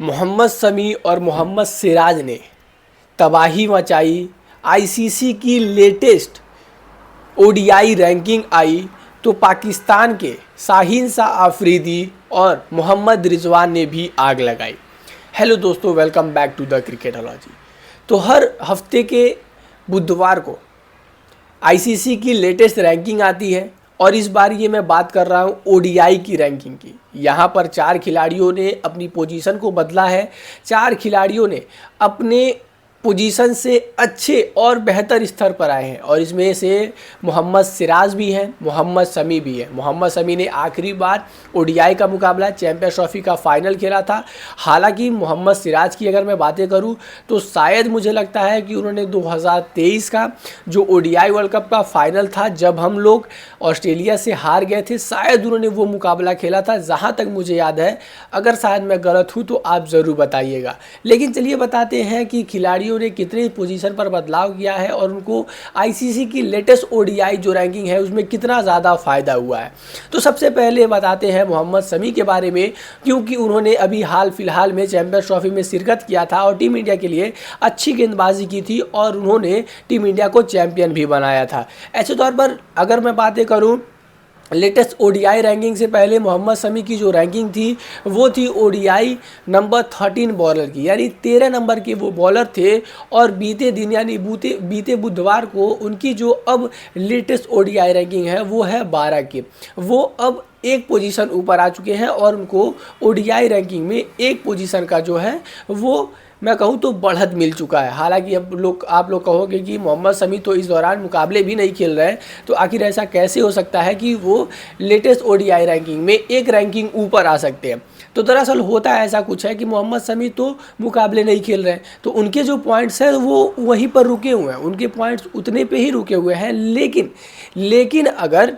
मोहम्मद शमी और मोहम्मद सिराज ने तबाही मचाई। आईसीसी की लेटेस्ट ओडीआई रैंकिंग आई तो पाकिस्तान के शाहीन शाह अफरीदी और मोहम्मद रिजवान ने भी आग लगाई। हेलो दोस्तों, वेलकम बैक टू द क्रिकेटोलॉजी। तो हर हफ्ते के बुधवार को आईसीसी की लेटेस्ट रैंकिंग आती है और इस बार ये मैं बात कर रहा हूँ ओडीआई की रैंकिंग की। यहाँ पर 4 खिलाड़ियों ने अपनी पोजीशन को बदला है। 4 खिलाड़ियों ने अपने पोजीशन से अच्छे और बेहतर स्तर पर आए हैं और इसमें से मोहम्मद सिराज भी हैं, मोहम्मद शमी भी है। मोहम्मद शमी ने आखिरी बार ओडीआई का मुकाबला चैंपियंस ट्रॉफी का फाइनल खेला था। हालांकि मोहम्मद सिराज की अगर मैं बातें करूं तो शायद मुझे लगता है कि उन्होंने 2023 का जो ओडीआई वर्ल्ड कप का फाइनल था, जब हम लोग ऑस्ट्रेलिया से हार गए थे, शायद उन्होंने वो मुकाबला खेला था, जहाँ तक मुझे याद है। अगर शायद मैं गलत हूँ तो आप ज़रूर बताइएगा। लेकिन चलिए बताते हैं कि खिलाड़ियों ने कितनी पोजीशन पर बदलाव किया है और उनको आईसीसी की लेटेस्ट ओडीआई जो रैंकिंग है उसमें कितना ज़्यादा फ़ायदा हुआ है। तो सबसे पहले बताते हैं मोहम्मद शमी के बारे में, क्योंकि उन्होंने अभी हाल फिलहाल में चैंपियंस ट्रॉफी में शिरकत किया था और टीम इंडिया के लिए अच्छी गेंदबाजी की थी और उन्होंने टीम इंडिया को चैंपियन भी बनाया था। ऐसे तौर पर अगर मैं बातें करूँ लेटेस्ट ओडीआई रैंकिंग से पहले मोहम्मद शमी की जो रैंकिंग थी वो थी ओडीआई नंबर 13 बॉलर की, यानी 13 नंबर के वो बॉलर थे। और बीते दिन यानी बीते बुधवार को उनकी जो अब लेटेस्ट ओडीआई रैंकिंग है वो है 12 की। वो अब एक पोजीशन ऊपर आ चुके हैं और उनको ओडीआई रैंकिंग में एक पोजीशन का जो है वो मैं कहूँ तो बढ़त मिल चुका है। हालांकि अब आप लोग कहोगे कि मोहम्मद शमी तो इस दौरान मुकाबले भी नहीं खेल रहे हैं, तो आखिर ऐसा कैसे हो सकता है कि वो लेटेस्ट ओडीआई रैंकिंग में एक रैंकिंग ऊपर आ सकते हैं। तो दरअसल होता ऐसा कुछ है कि मोहम्मद शमी तो मुकाबले नहीं खेल रहे हैं, तो उनके जो पॉइंट्स हैं वो वहीं पर रुके हुए हैं, उनके पॉइंट्स उतने पे ही रुके हुए हैं। लेकिन अगर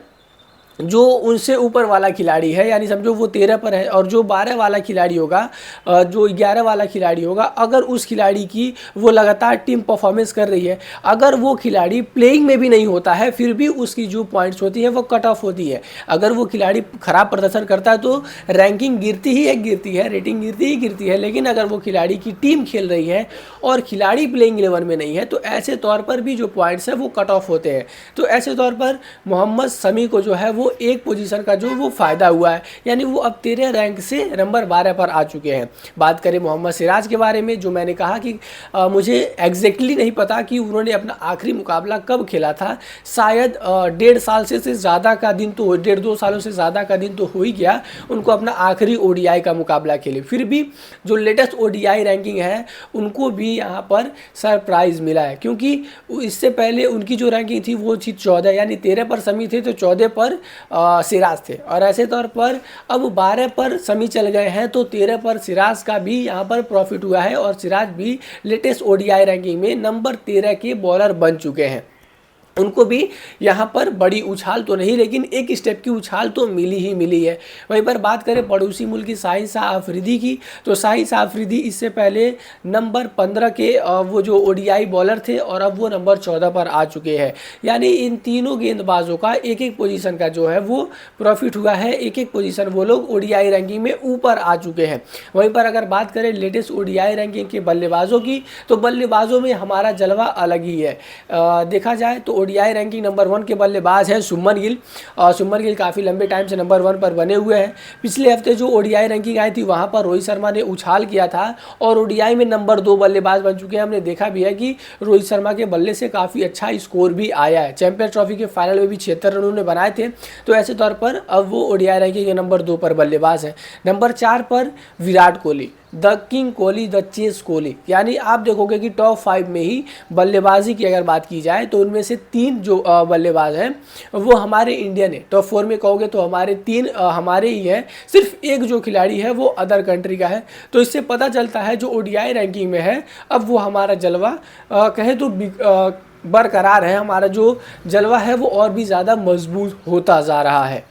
जो उनसे ऊपर वाला खिलाड़ी है, यानी समझो वो 13 पर है और जो 12 वाला खिलाड़ी होगा, जो 11 वाला खिलाड़ी होगा, अगर उस खिलाड़ी की वो लगातार टीम परफॉर्मेंस कर रही है, अगर वो खिलाड़ी प्लेइंग में भी नहीं होता है, फिर भी उसकी जो पॉइंट्स होती है वो कट ऑफ होती है। अगर वो खिलाड़ी ख़राब प्रदर्शन करता है तो रैंकिंग गिरती है, रेटिंग गिरती है। लेकिन अगर वो खिलाड़ी की टीम खेल रही है और खिलाड़ी प्लेइंग 11 में नहीं है तो ऐसे तौर पर भी जो पॉइंट्स है वो कट ऑफ होते हैं। तो ऐसे तौर पर मोहम्मद शमी को जो है वो एक पोजीशन का जो वो फ़ायदा हुआ है, यानी वो अब 13 रैंक से नंबर 12 पर आ चुके हैं। बात करें मोहम्मद सिराज के बारे में, जो मैंने कहा कि मुझे एग्जैक्टली नहीं पता कि उन्होंने अपना आखिरी मुकाबला कब खेला था। शायद 1.5 साल से ज़्यादा का दिन तो 1.5-2 सालों से ज़्यादा का दिन तो हो ही गया उनको अपना आखिरी ओडीआई का मुकाबला खेले। फिर भी जो लेटेस्ट ओडीआई रैंकिंग है उनको भी यहाँ पर सरप्राइज़ मिला है, क्योंकि इससे पहले उनकी जो रैंकिंग थी वो थी 14, यानी 13 पर शमी थे तो 14 पर सिराज थे। और ऐसे तौर पर अब 12 पर शमी चल गए हैं तो 13 पर सिराज का भी यहाँ पर प्रॉफिट हुआ है और सिराज भी लेटेस्ट ओडीआई रैंकिंग में नंबर 13 के बॉलर बन चुके हैं। उनको भी यहाँ पर बड़ी उछाल तो नहीं, लेकिन एक स्टेप की उछाल तो मिली है। वहीं पर बात करें पड़ोसी मुल्क की शाहीन शाह अफरीदी की, तो शाहीन शाह अफरीदी इससे पहले नंबर 15 के वो जो ओडीआई बॉलर थे और अब वो नंबर 14 पर आ चुके हैं। यानी इन तीनों गेंदबाजों का एक एक पोजीशन का जो है वो प्रॉफिट हुआ है, एक एक पोजीशन वो लोग ओडीआई रैंकिंग में ऊपर आ चुके हैं। वहीं पर अगर बात करें लेटेस्ट ओडीआई रैंकिंग के बल्लेबाजों की, तो बल्लेबाजों में हमारा जलवा अलग ही है। देखा जाए तो ओडीआई रैंकिंग नंबर 1 के बल्लेबाज है शुभमन गिल। शुभमन गिल काफ़ी लंबे टाइम से नंबर 1 पर बने हुए हैं। पिछले हफ्ते जो ओडीआई रैंकिंग आई थी वहाँ पर रोहित शर्मा ने उछाल किया था और ओडीआई में नंबर 2 बल्लेबाज बन चुके हैं। हमने देखा भी है कि रोहित शर्मा के बल्ले से काफ़ी अच्छा स्कोर भी आया है। चैंपियंस ट्रॉफी के फाइनल में भी 76 रन उन्होंने बनाए थे। तो ऐसे तौर पर अब वो ओडीआई रैंकिंग के नंबर 2 पर बल्लेबाज है। नंबर 4 पर Virat Kohli, the king Kohli, the chase Kohli. यानी आप देखोगे कि टॉप 5 में ही बल्लेबाजी की अगर बात की जाए तो उनमें से 3 जो बल्लेबाज हैं वो हमारे इंडियन है। टॉप 4 में कहोगे तो हमारे 3 हमारे ही हैं, सिर्फ एक जो खिलाड़ी है वो अदर कंट्री का है। तो इससे पता चलता है जो ओडीआई रैंकिंग में है अब वो हमारा जलवा कहे तो बरकरार है। हमारा जो जलवा है वो और भी ज़्यादा मजबूत होता जा रहा है।